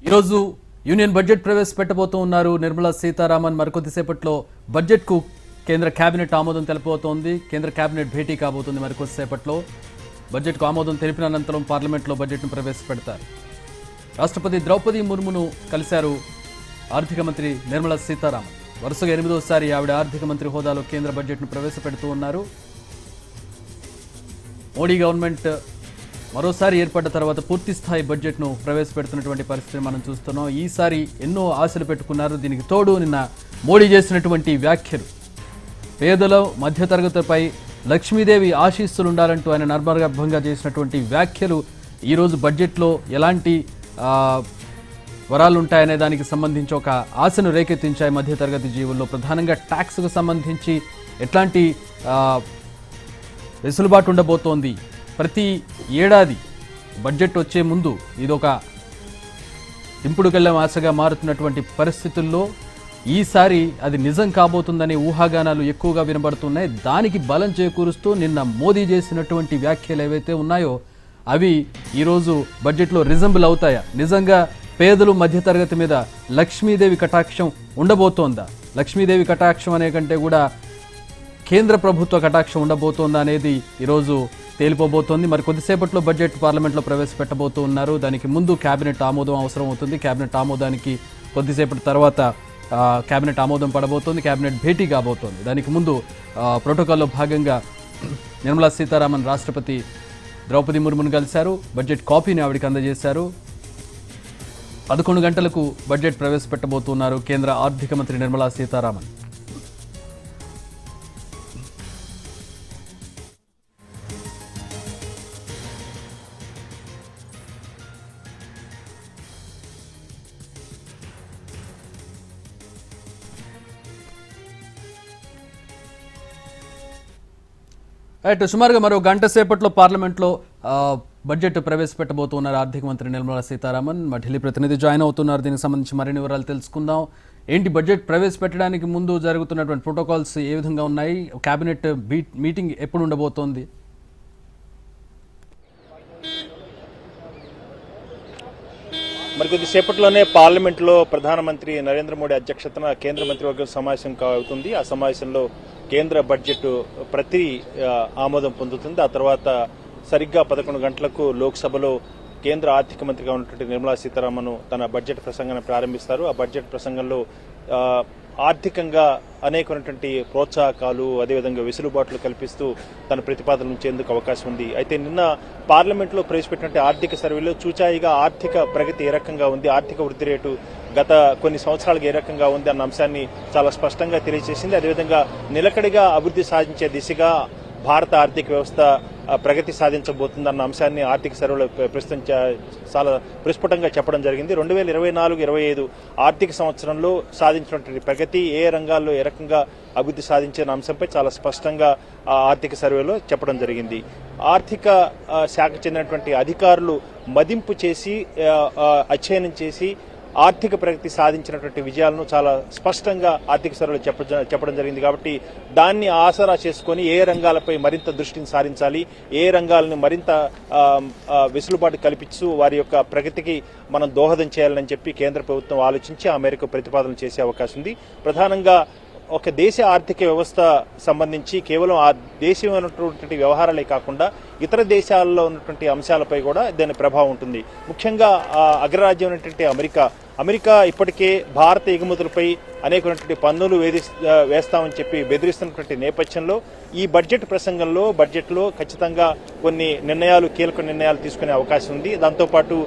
ఈరోజు union budget ప్రవేశపెట్టబోతూ ఉన్నారు నిర్మలా సీతారామన్. మరికొద్దిసేపట్లో బడ్జెట్కు కేంద్ర కేబినెట్ ఆమోదం తెలపబోతోంది. కేంద్ర కేబినెట్ భేటీ కాబోతుంది మరికొద్దిసేపట్లో. బడ్జెట్కు ఆమోదం తెలిపిన అనంతరం పార్లమెంట్లో బడ్జెట్ను ప్రవేశపెడతారు. రాష్ట్రపతి ద్రౌపది ముర్మును కలిశారు ఆర్థిక మంత్రి నిర్మలా సీతారామన్. వరుసగా 8వ ఆవిడ ఆర్థిక మంత్రి హోదాలో కేంద్ర బడ్జెట్ను ప్రవేశపెడుతూ ఉన్నారు. మోడీ గవర్నమెంట్ మరోసారి ఏర్పడ్డ తర్వాత పూర్తి స్థాయి బడ్జెట్ను ప్రవేశపెడుతున్నటువంటి పరిస్థితిని మనం చూస్తున్నాం. ఈసారి ఎన్నో ఆశలు పెట్టుకున్నారు. దీనికి తోడు నిన్న మోడీ చేసినటువంటి వ్యాఖ్యలు, పేదల మధ్యతరగతిపై లక్ష్మీదేవి ఆశీస్సులు ఉండాలంటూ ఆయన నర్మగర్భంగా చేసినటువంటి వ్యాఖ్యలు ఈరోజు బడ్జెట్లో ఎలాంటి వరాలు ఉంటాయనే దానికి సంబంధించి ఒక ఆశను రేకెత్తించాయి మధ్యతరగతి జీవుల్లో. ప్రధానంగా ట్యాక్స్కు సంబంధించి ఎట్లాంటి వెసులుబాటు ఉండబోతోంది. ప్రతి ఏడాది బడ్జెట్ వచ్చే ముందు ఇదొక ఇంపుడు గెల్లం ఆశగా మారుతున్నటువంటి పరిస్థితుల్లో ఈసారి అది నిజం కాబోతుందనే ఊహాగానాలు ఎక్కువగా వినబడుతున్నాయి. దానికి బలం చేకూరుస్తూ నిన్న మోదీ చేసినటువంటి వ్యాఖ్యలు ఏవైతే ఉన్నాయో అవి ఈరోజు బడ్జెట్లో రిజంబుల్ అవుతాయా? నిజంగా పేదలు మధ్యతరగతి మీద లక్ష్మీదేవి కటాక్షం ఉండబోతోందా? లక్ష్మీదేవి కటాక్షం అనే కంటే కూడా కేంద్ర ప్రభుత్వ కటాక్షం ఉండబోతోందా అనేది ఈరోజు తేలిపోబోతోంది. మరి కొద్దిసేపట్లో బడ్జెట్ పార్లమెంట్లో ప్రవేశపెట్టబోతూ ఉన్నారు. దానికి ముందు కేబినెట్ ఆమోదం అవసరం అవుతుంది. కేబినెట్ ఆమోదానికి కొద్దిసేపటి తర్వాత కేబినెట్ ఆమోదం పడబోతోంది. కేబినెట్ భేటీ కాబోతోంది. దానికి ముందు ప్రోటోకాల్లో భాగంగా నిర్మలా సీతారామన్ రాష్ట్రపతి ద్రౌపది ముర్మును కలిశారు. బడ్జెట్ కాపీని ఆవిడికి అందజేశారు. 11 గంటలకు బడ్జెట్ ప్రవేశపెట్టబోతున్నారు కేంద్ర ఆర్థిక మంత్రి నిర్మలా సీతారామన్. రైట్, సుమారుగా మరో గంట సేపట్లో పార్లమెంట్లో బడ్జెట్ ప్రవేశపెట్టబోతున్నారు ఆర్థిక మంత్రి నిర్మలా సీతారామన్. మా ఢిల్లీ ప్రతినిధి జాయిన్ అవుతున్నారు. దీనికి సంబంధించి మరిన్ని వివరాలు తెలుసుకుందాం. ఏంటి బడ్జెట్ ప్రవేశపెట్టడానికి ముందు జరుగుతున్నటువంటి ప్రోటోకాల్స్ ఏ విధంగా ఉన్నాయి? కేబినెట్ మీటింగ్ ఎప్పుడు ఉండబోతోంది? మరి కొద్దిసేపట్లోనే పార్లమెంట్లో ప్రధానమంత్రి నరేంద్ర మోడీ అధ్యక్షతన కేంద్ర మంత్రివర్గం సమావేశం అవుతుంది. ఆ సమావేశంలో కేంద్ర బడ్జెట్ ప్రతి ఆమోదం పొందుతుంది. ఆ తర్వాత సరిగ్గా 11 గంటలకు లోక్సభలో కేంద్ర ఆర్థిక మంత్రిగా ఉన్నటువంటి నిర్మలా సీతారామన్ తన బడ్జెట్ ప్రసంగాన్ని ప్రారంభిస్తారు. ఆ బడ్జెట్ ప్రసంగంలో ఆర్థికంగా అనేకమైనటువంటి ప్రోత్సాహకాలు, అదేవిధంగా వెసులుబాట్లు కల్పిస్తూ తన ప్రతిపాదనలు ఉంచేందుకు అవకాశం ఉంది. అయితే నిన్న పార్లమెంట్లో ప్రవేశపెట్టినటువంటి ఆర్థిక సర్వేలో చూచాయిగా ఆర్థిక ప్రగతి ఏ రకంగా ఉంది, ఆర్థిక వృద్ధి రేటు గత కొన్ని సంవత్సరాలుగా ఏ రకంగా ఉంది అన్న అంశాన్ని చాలా స్పష్టంగా తెలియజేసింది. అదేవిధంగా నిలకడగా అభివృద్ధి సాధించే దిశగా భారత ఆర్థిక వ్యవస్థ ప్రగతి సాధించబోతుందన్న అంశాన్ని ఆర్థిక సర్వేలో ప్రస్తుతం చాలా ప్రస్ఫుటంగా చెప్పడం జరిగింది. 2024-25 ఆర్థిక సంవత్సరంలో సాధించినటువంటి ప్రగతి ఏ రంగాల్లో ఏ రకంగా అభివృద్ధి సాధించిన అంశంపై చాలా స్పష్టంగా ఆర్థిక సర్వేలో చెప్పడం జరిగింది. ఆర్థిక శాఖ చెందినటువంటి అధికారులు మదింపు చేసి అధ్యయనం చేసి ఆర్థిక ప్రగతి సాధించినటువంటి విజయాలను చాలా స్పష్టంగా ఆర్థిక సర్వేలో చెప్పడం జరిగింది. కాబట్టి దాన్ని ఆసరా చేసుకుని ఏ రంగాలపై మరింత దృష్టిని సారించాలి, ఏ రంగాలను మరింత వెసులుబాటు కల్పిస్తూ వారి యొక్క ప్రగతికి మనం దోహదం చేయాలని చెప్పి కేంద్ర ప్రభుత్వం ఆలోచించి ఆ మేరకు ప్రతిపాదనలు చేసే అవకాశం ఉంది. ప్రధానంగా ఒక దేశ ఆర్థిక వ్యవస్థ సంబంధించి కేవలం ఆ దేశంలో ఉన్నటువంటి వ్యవహారాలే కాకుండా ఇతర దేశాల్లో ఉన్నటువంటి అంశాలపై కూడా దాని ప్రభావం ఉంటుంది. ముఖ్యంగా అగ్రరాజ్యం అయినటువంటి అమెరికా ఇప్పటికే భారత ఎగుమతులపై అనేకమైనటువంటి పన్నులు వేస్తామని చెప్పి బెదిరిస్తున్నటువంటి నేపథ్యంలో ఈ బడ్జెట్లో ఖచ్చితంగా కొన్ని కీలక నిర్ణయాలు తీసుకునే అవకాశం ఉంది. దాంతోపాటు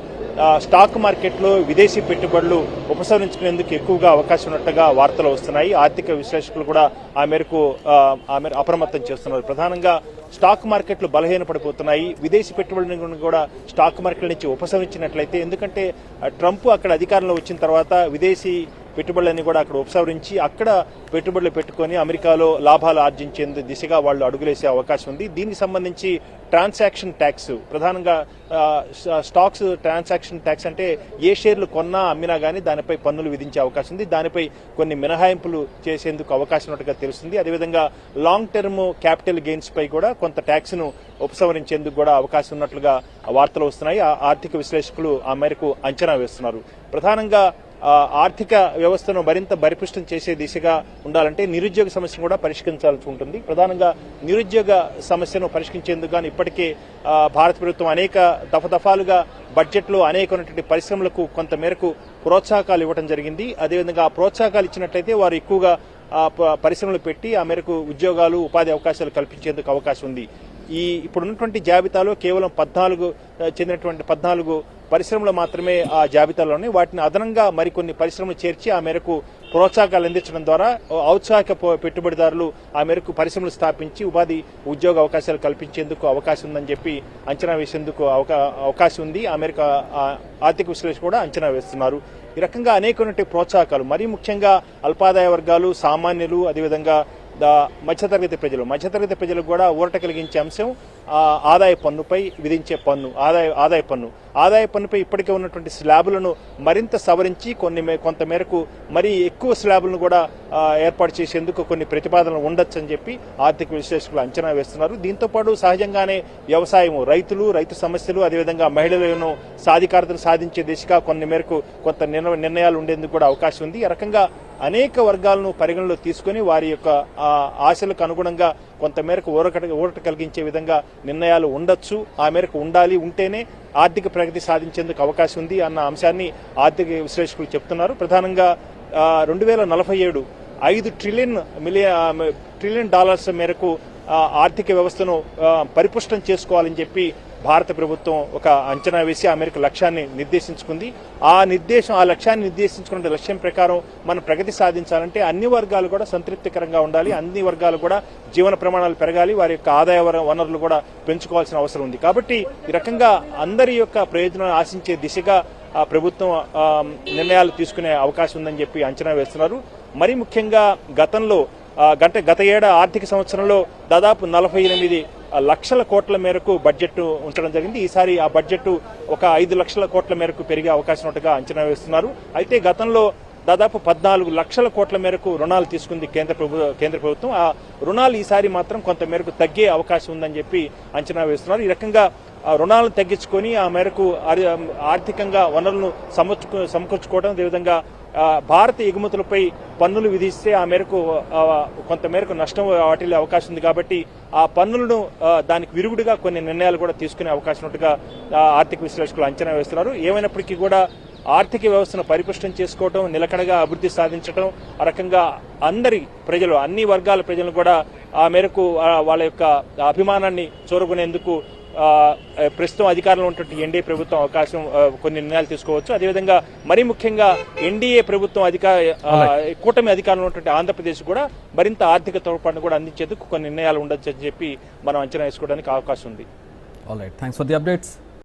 స్టాక్ మార్కెట్లో విదేశీ పెట్టుబడులు ఉపసంహరించుకునేందుకు ఎక్కువగా అవకాశం ఉన్నట్టుగా వార్తలు వస్తున్నాయి. ఆర్థిక విశ్లేషకులు కూడా ఆ మేరకు అప్రమత్తం చేస్తున్నారు. ప్రధానంగా స్టాక్ మార్కెట్లు బలహీనపడిపోతున్నాయి. విదేశీ పెట్టుబడులను కూడా స్టాక్ మార్కెట్ నుంచి ఉపసంహరించినట్లయితే, ఎందుకంటే ట్రంప్ అక్కడ అధికారంలో వచ్చిన తర్వాత విదేశీ పెట్టుబడులన్నీ కూడా అక్కడ ఉపసంహరించి అక్కడ పెట్టుబడులు పెట్టుకుని అమెరికాలో లాభాలు ఆర్జించేందుకు దిశగా వాళ్ళు అడుగులేసే అవకాశం ఉంది. దీనికి సంబంధించి ట్రాన్సాక్షన్ ట్యాక్స్, ప్రధానంగా స్టాక్స్ ట్రాన్సాక్షన్ ట్యాక్స్ అంటే ఏ షేర్లు కొన్నా అమ్మినా కానీ దానిపై పన్నులు విధించే అవకాశం ఉంది. దానిపై కొన్ని మినహాయింపులు చేసేందుకు అవకాశం ఉన్నట్టుగా తెలుస్తుంది. అదేవిధంగా లాంగ్ టర్మ్ క్యాపిటల్ గెయిన్స్ పై కూడా కొంత ట్యాక్స్ ను ఉపసంహరించేందుకు కూడా అవకాశం ఉన్నట్లుగా వార్తలు వస్తున్నాయి. ఆర్థిక విశ్లేషకులు ఆ మేరకు అంచనా వేస్తున్నారు. ప్రధానంగా ఆర్థిక వ్యవస్థను మరింత బలిపృష్టం చేసే దిశగా ఉండాలంటే నిరుద్యోగ సమస్యను కూడా పరిష్కరించాల్సి ఉంటుంది. ప్రధానంగా నిరుద్యోగ సమస్యను పరిష్కరించేందుకు గాను ఇప్పటికే భారత ప్రభుత్వం అనేక దఫాలుగా బడ్జెట్లో అనేకమైనటువంటి పరిశ్రమలకు కొంత మేరకు ప్రోత్సాహకాలు ఇవ్వడం జరిగింది. అదేవిధంగా ఆ ప్రోత్సాహకాలు ఇచ్చినట్లయితే వారు ఎక్కువగా పరిశ్రమలు పెట్టి ఆ మేరకు ఉద్యోగాలు, ఉపాధి అవకాశాలు కల్పించేందుకు అవకాశం ఉంది. ఇప్పుడున్నటువంటి జాబితాలో కేవలం 14 పరిశ్రమలు మాత్రమే ఆ జాబితాలోనే, వాటిని అదనంగా మరికొన్ని పరిశ్రమలు చేర్చి ఆ మేరకు ప్రోత్సాహకాలు అందించడం ద్వారా ఔత్సాహిక పెట్టుబడిదారులు ఆ మేరకు పరిశ్రమలు స్థాపించి ఉద్యోగ అవకాశాలు కల్పించేందుకు అవకాశం ఉందని చెప్పి అంచనా వేసేందుకు అవకాశం ఉంది. ఆ మేరకు ఆర్థిక విశ్లేషకులు కూడా అంచనా వేస్తున్నారు. ఈ రకంగా అనేకమైన ప్రోత్సాహకాలు, మరీ ముఖ్యంగా అల్పాదాయ వర్గాలు, సామాన్యులు, అదేవిధంగా మధ్యతరగతి ప్రజలకు కూడా ఊరట కలిగించే అంశం ఆదాయ పన్నుపై విధించే పన్ను, ఆదాయ పన్నుపై ఇప్పటికే ఉన్నటువంటి స్లాబులను మరింత సవరించి కొంత మేరకు మరీ ఎక్కువ స్లాబులను కూడా ఏర్పాటు చేసేందుకు కొన్ని ప్రతిపాదనలు ఉండొచ్చని చెప్పి ఆర్థిక విశ్లేషకులు అంచనా వేస్తున్నారు. దీంతో పాటు సహజంగానే వ్యవసాయము, రైతు సమస్యలు, అదేవిధంగా మహిళలను సాధికారతను సాధించే దిశగా కొంత నిర్ణయాలు ఉండేందుకు కూడా అవకాశం ఉంది. ఈ రకంగా అనేక వర్గాలను పరిగణలో తీసుకుని వారి యొక్క ఆశలకు అనుగుణంగా కొంతమేరకు ఊరట కలిగించే విధంగా నిర్ణయాలు ఉండొచ్చు. ఆ మేరకు ఉంటేనే ఆర్థిక ప్రగతి సాధించేందుకు అవకాశం ఉంది అన్న అంశాన్ని ఆర్థిక విశ్లేషకులు చెప్తున్నారు. ప్రధానంగా 2047 $5 ట్రిలియన్ మేరకు ఆర్థిక వ్యవస్థను పరిపుష్టం చేసుకోవాలని చెప్పి భారత ప్రభుత్వం ఒక అంచనా వేసి ఆ మేరకు లక్ష్యాన్ని నిర్దేశించుకుంది. ఆ లక్ష్యాన్ని నిర్దేశించుకున్న లక్ష్యం ప్రకారం మనం ప్రగతి సాధించాలంటే అన్ని వర్గాలు కూడా సంతృప్తికరంగా ఉండాలి, అన్ని వర్గాలు కూడా జీవన ప్రమాణాలు పెరగాలి, వారి యొక్క ఆదాయ వనరులు కూడా పెంచుకోవాల్సిన అవసరం ఉంది. కాబట్టి ఈ రకంగా అందరి యొక్క ప్రయోజనాలు ఆశించే దిశగా ప్రభుత్వం నిర్ణయాలు తీసుకునే అవకాశం ఉందని చెప్పి అంచనా వేస్తున్నారు. మరీ ముఖ్యంగా గత ఏడాది ఆర్థిక సంవత్సరంలో దాదాపు 48 లక్షల కోట్ల మేరకు బడ్జెట్ ఉంచడం జరిగింది. ఈసారి ఆ బడ్జెట్ ఒక 5 లక్షల కోట్ల మేరకు పెరిగే అవకాశం ఉన్నట్టుగా అంచనా వేస్తున్నారు. అయితే గతంలో దాదాపు 14 లక్షల కోట్ల మేరకు రుణాలు తీసుకుంది కేంద్ర ప్రభుత్వం. ఆ రుణాలు ఈసారి మాత్రం కొంత మేరకు తగ్గే అవకాశం ఉందని చెప్పి అంచనా వేస్తున్నారు. ఈ రకంగా రుణాలను తగ్గించుకొని ఆ మేరకు ఆర్థికంగా వనరులను సమకూర్చుకోవడం, అదేవిధంగా భారత ఎగుమతులపై పన్నులు విధిస్తే ఆ మేరకు కొంతమేరకు నష్టం వాటిల్లే అవకాశం ఉంది. కాబట్టి ఆ పన్నులను దానికి విరుగుడుగా కొన్ని నిర్ణయాలు కూడా తీసుకునే అవకాశం ఉన్నట్టుగా ఆర్థిక విశ్లేషకులు అంచనా వేస్తున్నారు. ఏమైనప్పటికీ కూడా ఆర్థిక వ్యవస్థను పరిపుష్టం చేసుకోవడం, నిలకడగా అభివృద్ధి సాధించడం, ఆ రకంగా అన్ని వర్గాల ప్రజలను కూడా ఆ మేరకు వాళ్ళ యొక్క అభిమానాన్ని చూరగొనేందుకు ప్రస్తుతం అధికారంలో ఉన్నటువంటి ఎన్డీఏ ప్రభుత్వం కొన్ని నిర్ణయాలు తీసుకోవచ్చు. అదేవిధంగా మరీ ముఖ్యంగా ఎన్డీఏ ప్రభుత్వం కూటమి అధికారంలో ఉన్నటువంటి ఆంధ్రప్రదేశ్ కూడా మరింత ఆర్థిక తోడ్పాటును కూడా అందించేందుకు కొన్ని నిర్ణయాలు ఉండొచ్చు అని చెప్పి మనం అంచనా వేసుకోవడానికి అవకాశం ఉంది. All right, thanks for the updates.